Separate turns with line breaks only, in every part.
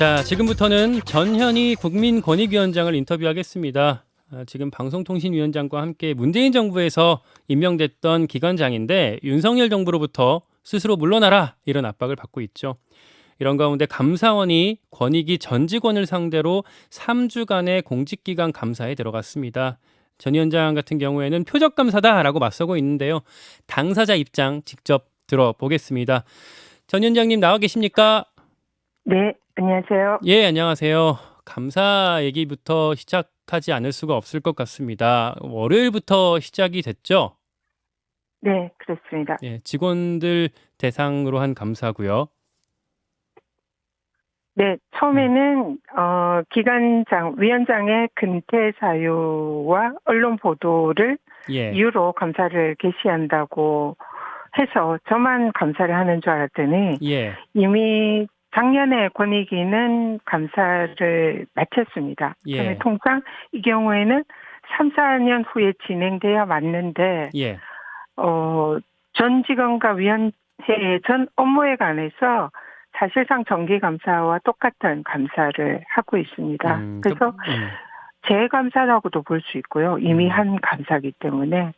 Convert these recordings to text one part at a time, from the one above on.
자, 지금부터는 전현희 국민권익위원장을 인터뷰하겠습니다. 지금 방송통신위원장과 함께 문재인 정부에서 임명됐던 기관장인데 윤석열 정부로부터 스스로 물러나라 이런 압박을 받고 있죠. 이런 가운데 감사원이 권익위 전 직원을 상대로 3주간의 공직기강 감사에 들어갔습니다. 전 위원장 같은 경우에는 표적 감사다라고 맞서고 있는데요. 당사자 입장 직접 들어보겠습니다. 전 위원장님 나와 계십니까?
네, 안녕하세요.
예, 안녕하세요. 감사 얘기부터 시작하지 않을 수가 없을 것 같습니다. 월요일부터 시작이 됐죠?
네, 그렇습니다.
예, 직원들 대상으로 한 감사고요.
네, 처음에는 위원장의 근태 사유와 언론 보도를
예,
이유로 감사를 개시한다고 해서 저만 감사를 하는 줄 알았더니
예,
이미 작년에 권익위는 감사를 마쳤습니다. 그러면
예,
통상 이 경우에는 3, 4년 후에 진행돼야 맞는데
예.
전 직원과 위원회의 전 업무에 관해서 사실상 정기감사와 똑같은 감사를 하고 있습니다. 그래서 재감사라고도 볼 수 있고요. 이미 한 감사이기 때문에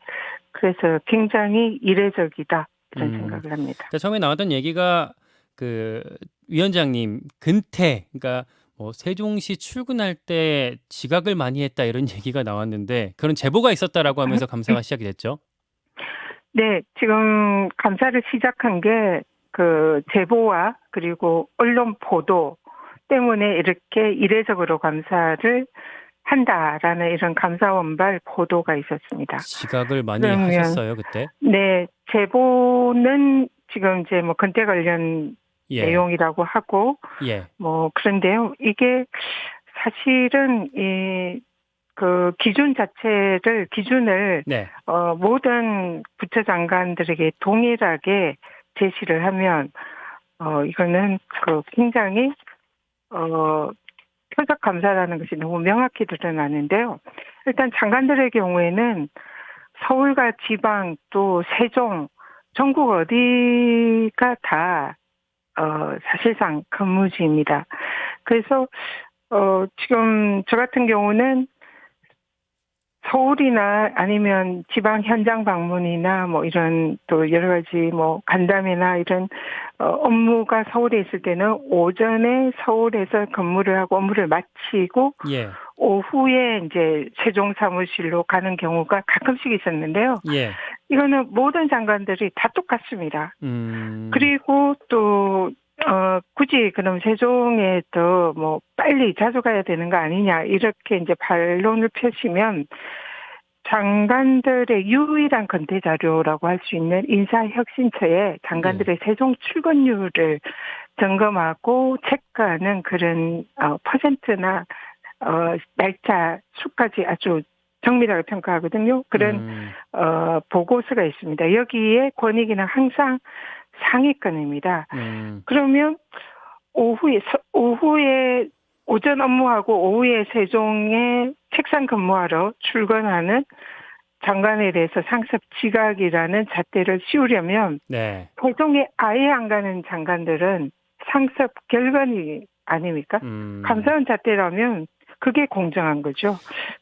그래서 굉장히 이례적이다 이런 생각을 합니다.
자, 처음에 나왔던 얘기가 그 위원장님 근태, 그러니까 뭐 세종시 출근할 때 지각을 많이 했다 이런 얘기가 나왔는데 그런 제보가 있었다라고 하면서 감사가 시작이 됐죠.
네, 지금 감사를 시작한 게 그 제보와 그리고 언론 보도 때문에 이렇게 이례적으로 감사를 한다라는 이런 감사원발 보도가 있었습니다.
지각을 많이
그러면
하셨어요, 그때?
네, 제보는 지금 이제 뭐 근태 관련
예,
내용이라고 하고
예,
뭐 그런데요. 이게 사실은 그 기준을
네,
모든 부처 장관들에게 동일하게 제시를 하면 이거는 그 굉장히 표적 감사라는 것이 너무 명확히 드러나는데요. 일단 장관들의 경우에는 서울과 지방 또 세종 전국 어디가 다 사실상 근무지입니다. 그래서 지금 저 같은 경우는 서울이나 아니면 지방 현장 방문이나 뭐 이런 또 여러 가지 뭐 간담회나 이런 업무가 서울에 있을 때는 오전에 서울에서 근무를 하고 업무를 마치고
예,
오후에 이제 세종 사무실로 가는 경우가 가끔씩 있었는데요.
예,
이거는 모든 장관들이 다 똑같습니다.
음,
그리고 또 굳이 그럼 세종에 더 뭐 빨리 자주 가야 되는 거 아니냐 이렇게 이제 반론을 펴시면 장관들의 유일한 건대 자료라고 할 수 있는 인사혁신처에 장관들의 세종 출근율을 점검하고 체크하는 그런 퍼센트나 날짜 수까지 아주 정밀하게 평가하거든요. 그런 보고서가 있습니다. 여기에 권익위는 항상 상위권입니다. 그러면 오후에 오전 업무하고 오후에 세종에 책상 근무하러 출근하는 장관에 대해서 상습 지각이라는 잣대를 씌우려면
네,
세종에 아예 안 가는 장관들은 상습 결근이 아닙니까? 감사원 잣대라면 그게 공정한 거죠.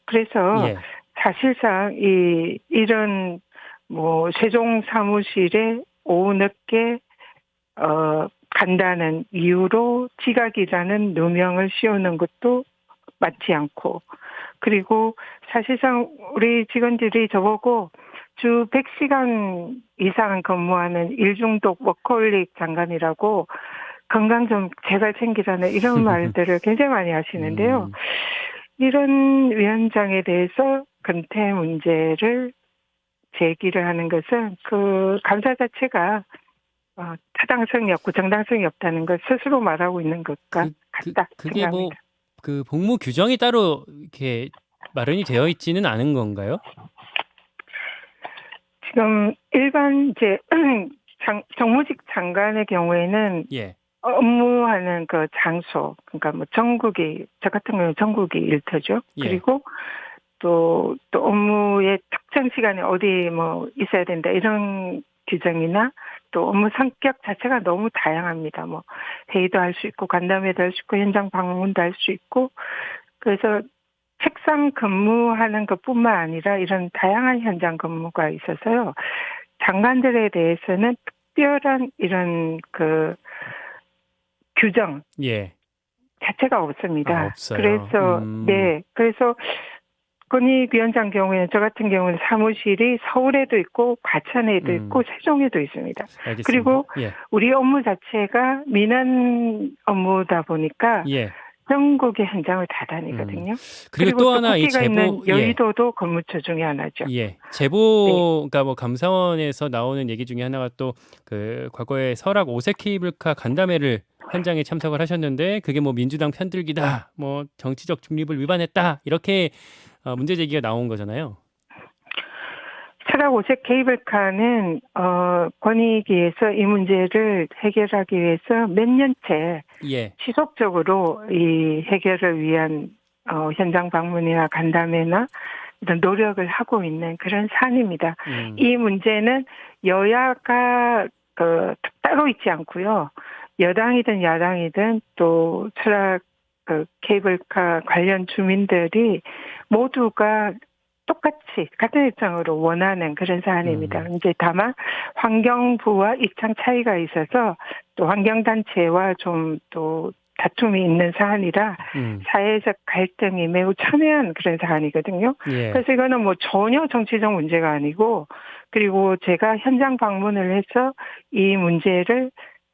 그래서
예,
사실상 이런 뭐 세종 사무실에 오후 늦게 간다는 이유로 지각이라는 누명을 씌우는 것도 맞지 않고 그리고 사실상 우리 직원들이 저보고 주 100시간 이상 근무하는 일중독 워커홀릭 장관이라고 건강 좀 제발 챙기라는 이런 말들을 굉장히 많이 하시는데요. 이런 위원장에 대해서 근태 문제를 제기를 하는 것은 그 감사 자체가 타당성이 없고 정당성이 없다는 걸 스스로 말하고 있는 것과 같다
그게 뭐
생각합니다.
그 복무 규정이 따로 이렇게 마련이 되어 있지는 않은 건가요?
지금 일반 이제 정무직 장관의 경우에는
예,
업무하는 그 장소, 그러니까 뭐 저 같은 경우는 전국이 일터죠.
예,
그리고 또 업무의 특정 시간에 어디 뭐 있어야 된다 이런 지정이나 또 업무 성격 자체가 너무 다양합니다. 뭐 회의도 할 수 있고 간담회도 할 수 있고 현장 방문도 할 수 있고 그래서 책상 근무하는 것뿐만 아니라 이런 다양한 현장 근무가 있어서요. 장관들에 대해서는 특별한 이런 그 규정
예.
자체가 없습니다.
없어요.
그래서 네, 그래서 건익위원장 경우에는 저 같은 경우는 사무실이 서울에도 있고 과천에도 있고 세종에도 있습니다.
알겠습니다.
그리고
예.
우리 업무 자체가 민원 업무다 보니까
예.
전국의 현장을 다 다니거든요.
그리고 또 하나 이
국기가
제보
있는 여의도도 근무처 중에 하나죠.
예.
네.
제보가 뭐 감사원에서 나오는 얘기 중에 하나가 또 그 과거에 설악 오색 케이블카 간담회를 현장에 참석을 하셨는데 그게 뭐 민주당 편들기다, 뭐 정치적 중립을 위반했다 이렇게 문제 제기가 나온 거잖아요.
설악 오색 케이블카는 권익위에서 이 문제를 해결하기 위해서 몇 년째
예.
지속적으로 이 해결을 위한 현장 방문이나 간담회나 이런 노력을 하고 있는 그런 사안입니다. 이 문제는 여야가 따로 있지 않고요. 여당이든 야당이든 또 설악 케이블카 관련 주민들이 모두가 똑같이 같은 입장으로 원하는 그런 사안입니다. 이제 다만 환경부와 입장 차이가 있어서 또 환경단체와 좀 또 다툼이 있는 사안이라 사회적 갈등이 매우 첨예한 그런 사안이거든요.
예.
그래서 이거는 뭐 전혀 정치적 문제가 아니고 그리고 제가 현장 방문을 해서 이 문제를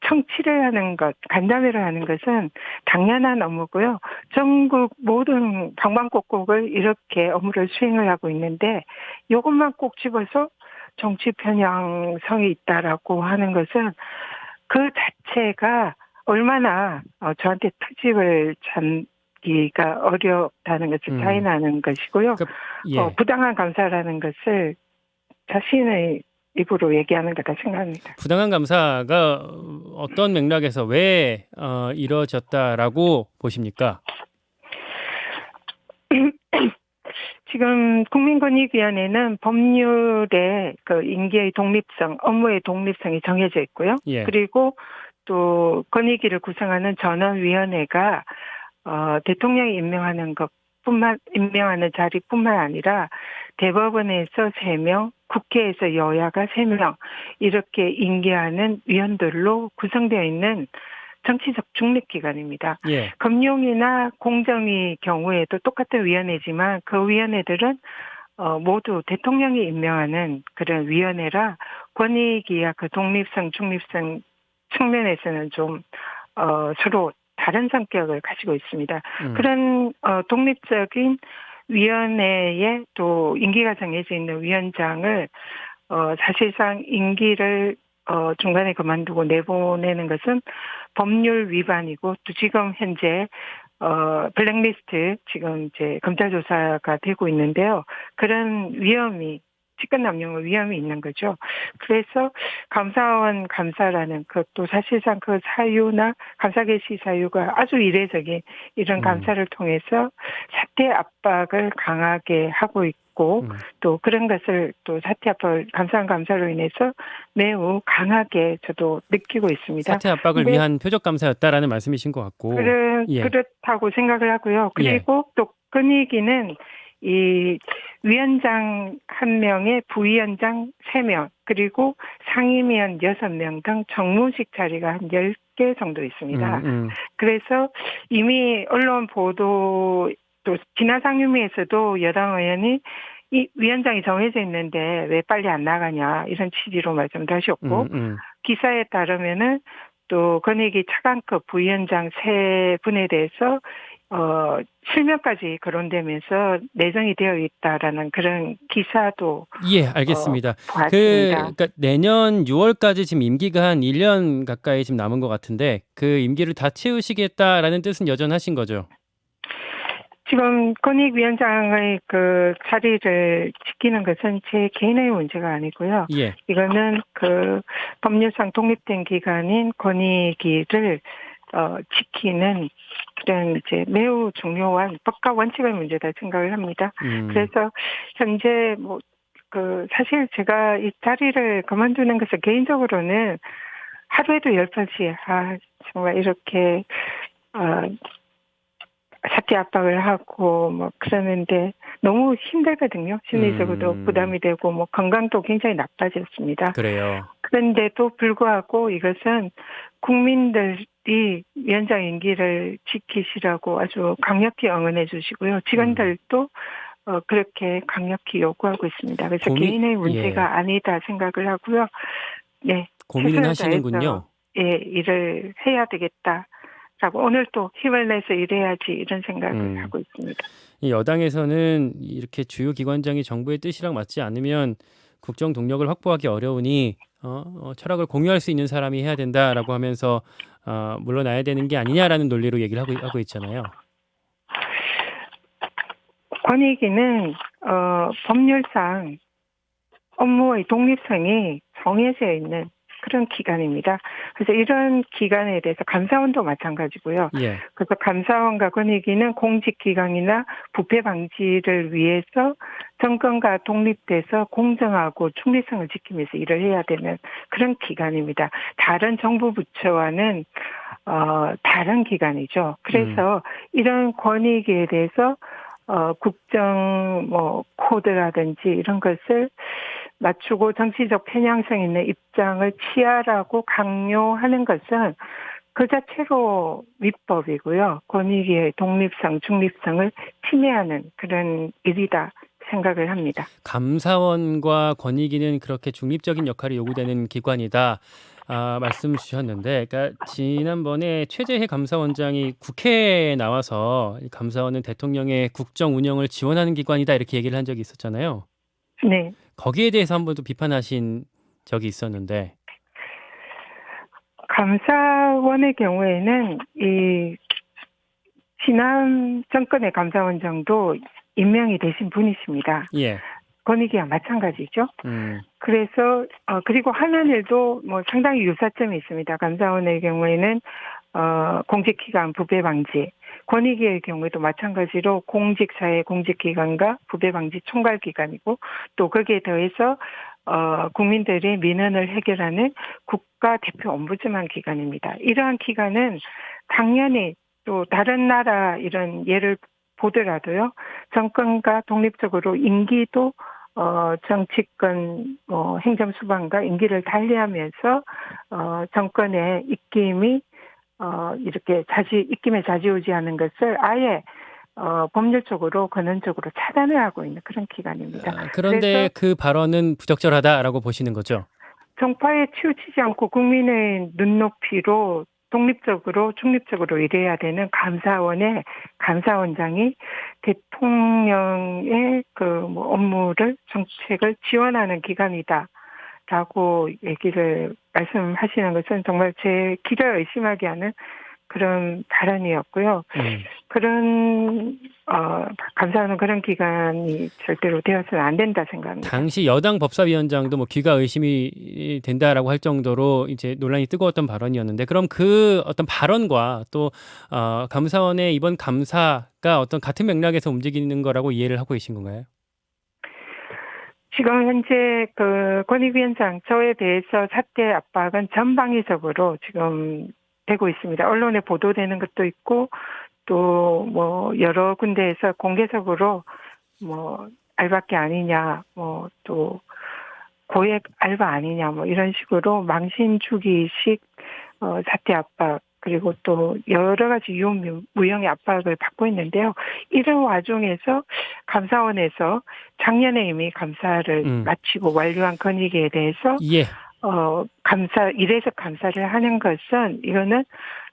청취를 하는 것, 간담회를 하는 것은 당연한 업무고요. 전국 모든 방방곡곡을 이렇게 업무를 수행을 하고 있는데 이것만 꼭 집어서 정치 편향성이 있다라고 하는 것은 그 자체가 얼마나 저한테 트집을 잡기가 어렵다는 것을 타인하는 것이고요.
예.
부당한 감사라는 것을 자신의 입으로 얘기하는 거다 생각합니다.
부당한 감사가 어떤 맥락에서 왜 이루어졌다라고 보십니까?
지금 국민권익위원회는 법률의 그 임기의 독립성, 업무의 독립성이 정해져 있고요.
예.
그리고 또 권익위를 구성하는 전원위원회가 대통령이 임명하는 자리뿐만 아니라 대법원에서 3명, 국회에서 여야가 3명 이렇게 임기하는 위원들로 구성되어 있는 정치적 중립기관입니다.
예.
금융이나 공정위 경우에도 똑같은 위원회지만 그 위원회들은 모두 대통령이 임명하는 그런 위원회라 권익위와 그 독립성, 중립성 측면에서는 좀 서로 다른 성격을 가지고 있습니다. 그런 독립적인 위원회에 또 임기가 정해져 있는 위원장을 사실상 임기를 중간에 그만두고 내보내는 것은 법률 위반이고 또 지금 현재 블랙리스트 지금 이제 검찰 조사가 되고 있는데요. 그런 위험이 직권남용의 위험이 있는 거죠. 그래서 감사원 감사라는 것도 사실상 그 사유나 감사 개시 사유가 아주 이례적인 이런 감사를 통해서 사퇴 압박을 강하게 하고 있고 또 그런 것을 또 사퇴 압박을 감사원 감사로 인해서 매우 강하게 저도 느끼고 있습니다.
사퇴 압박을 위한 표적 감사였다라는 말씀이신 것 같고.
그렇다고 생각을 하고요. 그리고 또 권익위는 이 위원장 1명에 부위원장 3명 그리고 상임위원 6명 등 정무직 자리가 한 10개 정도 있습니다. 그래서 이미 언론 보도 또 지난 상임위에서도 여당 의원이 이 위원장이 정해져 있는데 왜 빨리 안 나가냐 이런 취지로 말씀도 하셨고 기사에 따르면은 또 권익위 차관급 부위원장 3분에 대해서 실명까지 거론되면서 내정이 되어 있다라는 그런 기사도
알겠습니다.
봤습니다.
그러니까 내년 6월까지 지금 임기가 한 1년 가까이 지금 남은 것 같은데 그 임기를 다 채우시겠다라는 뜻은 여전하신 거죠?
지금 권익위원장의 그 자리를 지키는 것은 제 개인의 문제가 아니고요.
예.
이거는 그 법률상 독립된 기관인 권익위를 지키는 그런 이제 매우 중요한 법과 원칙의 문제다 생각을 합니다. 그래서 현재 뭐 사실 제가 이 자리를 그만두는 것을 개인적으로는 하루에도 10번씩, 정말 이렇게, 사퇴 압박을 하고, 그러는데 너무 힘들거든요. 심리적으로도 부담이 되고, 건강도 굉장히 나빠졌습니다.
그래요.
그런데도 불구하고 이것은 국민들이 위원장 임기를 지키시라고 아주 강력히 응원해 주시고요. 직원들도 그렇게 강력히 요구하고 있습니다. 그래서 개인의 문제가 아니다 생각을 하고요. 네,
고민은 하시는군요.
일을 해야 되겠다라고 오늘 또 힘을 내서 일해야지 이런 생각을 하고 있습니다.
이 여당에서는 이렇게 주요 기관장이 정부의 뜻이랑 맞지 않으면 국정 동력을 확보하기 어려우니 철학을 공유할 수 있는 사람이 해야 된다라고 하면서 물러나야 되는 게 아니냐라는 논리로 얘기를 하고 있잖아요.
권익위는 법률상 업무의 독립성이 정해져 있는 그런 기관입니다. 그래서 이런 기관에 대해서 감사원도 마찬가지고요.
예.
그래서 감사원과 권익위는 공직기강이나 부패 방지를 위해서 정권과 독립돼서 공정하고 중립성을 지키면서 일을 해야 되는 그런 기관입니다. 다른 정부 부처와는 다른 기관이죠. 그래서 이런 권익위에 대해서 국정 코드라든지 이런 것을 맞추고 정치적 편향성 있는 입장을 취하라고 강요하는 것은 그 자체로 위법이고요. 권익위의 독립성, 중립성을 침해하는 그런 일이다 생각을 합니다.
감사원과 권익위는 그렇게 중립적인 역할이 요구되는 기관이다. 말씀 주셨는데, 그러니까 지난번에 최재해 감사원장이 국회에 나와서 이 감사원은 대통령의 국정 운영을 지원하는 기관이다 이렇게 얘기를 한 적이 있었잖아요.
네.
거기에 대해서 한 번도 비판하신 적이 있었는데.
감사원의 경우에는 이 지난 정권의 감사원장도 임명이 되신 분이십니다.
예.
권익위와 마찬가지죠. 그래서 그리고 하는 일도 상당히 유사점이 있습니다. 감사원의 경우에는 공직기관 부패 방지, 권익위의 경우에도 마찬가지로 공직사회 공직기관과 부패 방지 총괄기관이고 또 거기에 더해서 국민들의 민원을 해결하는 국가 대표 옴부즈만 기관입니다. 이러한 기관은 당연히 또 다른 나라 이런 예를 보더라도요, 정권과 독립적으로 임기도 정치권 행정수반과 임기를 달리하면서 정권의 입김이 이렇게 입김에 좌지우지하는 것을 아예 법률적으로 근원적으로 차단을 하고 있는 그런 기관입니다.
그런데 그 발언은 부적절하다라고 보시는 거죠?
정파에 치우치지 않고 국민의 눈높이로 독립적으로 중립적으로 일해야 되는 감사원의 감사원장이 대통령의 업무를 정책을 지원하는 기관이다라고 얘기를 말씀하시는 것은 정말 제 기를 의심하게 하는 그런 발언이었고요. 그런 감사원은 그런 기관이 절대로 되어서는 안 된다 생각합니다.
당시 여당 법사위원장도 귀가 의심이 된다라고 할 정도로 이제 논란이 뜨거웠던 발언이었는데, 그럼 그 어떤 발언과 또 감사원의 이번 감사가 어떤 같은 맥락에서 움직이는 거라고 이해를 하고 계신 건가요?
지금 현재 권익위원장 저에 대해서 사퇴 압박은 전방위적으로 지금 되고 있습니다. 언론에 보도되는 것도 있고 또 여러 군데에서 공개적으로 알바끼 아니냐, 또 고액 알바 아니냐, 이런 식으로 망신 주기식 사퇴 압박 그리고 또 여러 가지 유용무용의 압박을 받고 있는데요. 이런 와중에서 감사원에서 작년에 이미 감사를 마치고 완료한 권익위에 대해서 이례적 감사를 하는 것은 이거는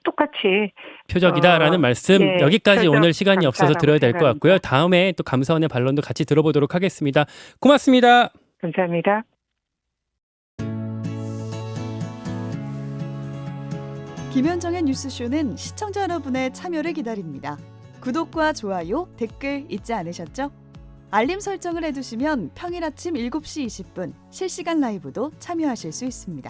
똑같이
표적이다라는 말씀 여기까지 오늘 시간이 없어서 들어야 될 것 같고요. 다음에 또 감사원의 반론도 같이 들어보도록 하겠습니다. 고맙습니다.
감사합니다.
김현정의 뉴스쇼는 시청자 여러분의 참여를 기다립니다. 구독과 좋아요, 댓글 잊지 않으셨죠? 알림 설정을 해두시면 평일 아침 7시 20분 실시간 라이브도 참여하실 수 있습니다.